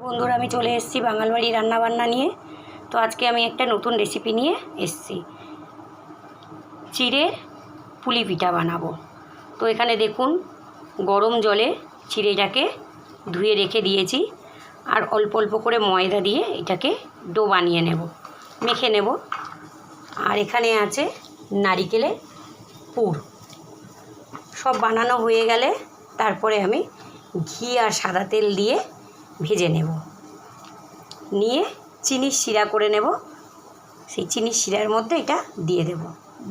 বন্ধুরা আমি চলে এসেছি বাঙালবাড়ি রান্নাবান্না নিয়ে। তো আজকে আমি একটা নতুন রেসিপি নিয়ে এসেছি, চিড়ে পুলি পিঠা বানাবো। তো এখানে দেখুন গরম জলে চিড়েটাকে ধুয়ে রেখে দিয়েছি, আর অল্প অল্প করে ময়দা দিয়ে এটাকে ডো বানিয়ে নেব, মেখে নেব। আর এখানে আছে নারিকেলের পুর। সব বানানো হয়ে গেলে তারপরে আমি ঘি আর সাদা তেল দিয়ে ভেজে নেব, নিয়ে চিনির শিরা করে নেব। সেই চিনির শিরার মধ্যে এটা দিয়ে দেব।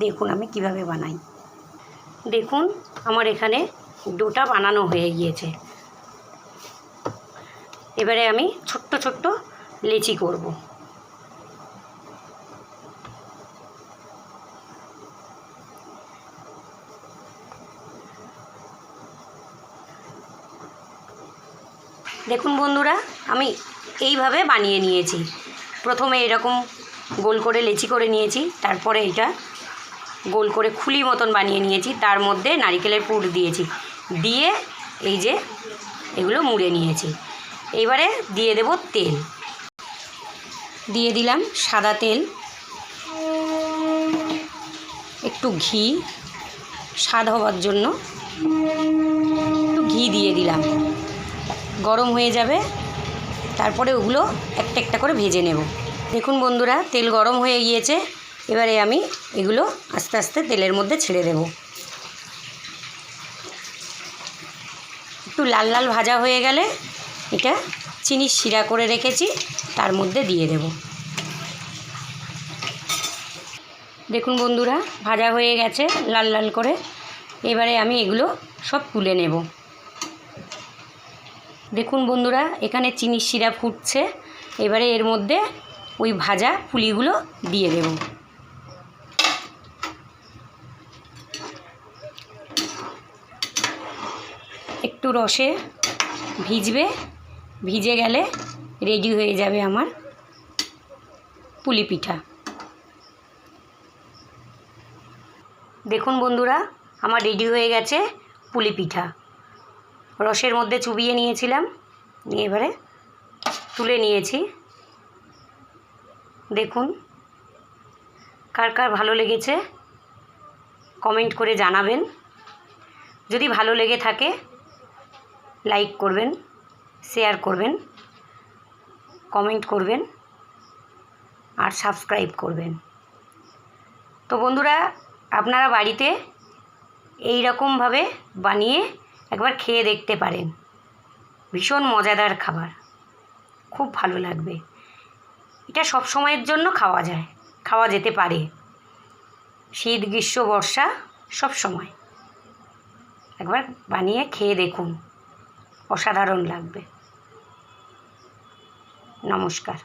দেখুন আমি কিভাবে বানাই। দেখুন আমার এখানে ডোটা বানানো হয়ে গিয়েছে। এবারে আমি ছোট্ট ছোট্ট লেচি করব। দেখুন বন্ধুরা আমি এইভাবে বানিয়ে নিয়েছি। প্রথমে এরকম গোল করে লেচি করে নিয়েছি, তারপরে এটা গোল করে খুলি মতন বানিয়ে নিয়েছি, তার মধ্যে নারকেলের পুর দিয়েছি, দিয়ে এই যে এগুলো মুড়ে নিয়েছি। এইবারে দিয়ে দেব তেল, দিয়ে দিলাম সাদা তেল, একটু ঘি, স্বাদ হওয়ার জন্য একটু ঘি দিয়ে দিলাম। গরম হয়ে যাবে, তারপরে ওগুলো একটা একটা করে ভেজে নেব। দেখুন বন্ধুরা তেল গরম হয়ে গিয়েছে। এবারে আমি এগুলো আস্তে আস্তে তেলের মধ্যে ছেড়ে দেব। একটু লাল লাল ভাজা হয়ে গেলে এটা চিনির শিরা করে রেখেছি তার মধ্যে দিয়ে দেব। দেখুন বন্ধুরা ভাজা হয়ে গেছে লাল লাল করে। এবারে আমি এগুলো সব তুলে নেব। দেখুন বন্ধুরা এখানে চিনির শিরা ফুটছে। এবারে এর মধ্যে ওই ভাজা পুলিগুলো দিয়ে দেব। একটু রসে ভিজবে, ভিজে গেলে রেডি হয়ে যাবে আমার পুলি পিঠা। দেখুন বন্ধুরা আমার রেডি হয়ে গেছে পুলি পিঠা। রসের মধ্যে চুবিয়ে নিয়েছিলাম, নিয়ে এবারে তুলে নিয়েছি। দেখুন কার কার ভালো লেগেছে কমেন্ট করে জানাবেন। যদি ভালো লেগে থাকে লাইক করবেন, শেয়ার করবেন, কমেন্ট করবেন আর সাবস্ক্রাইব করবেন। তো বন্ধুরা আপনারা বাড়িতে এই রকমভাবে বানিয়ে একবার খেয়ে দেখতে পারেন। ভীষণ মজাদার খাবার, খুব ভালো লাগবে। এটা সব সময়ের জন্য খাওয়া যেতে পারে, শীত গ্রীষ্ম বর্ষা সব সময়। একবার বানিয়ে খেয়ে দেখুন, অসাধারণ লাগবে। নমস্কার।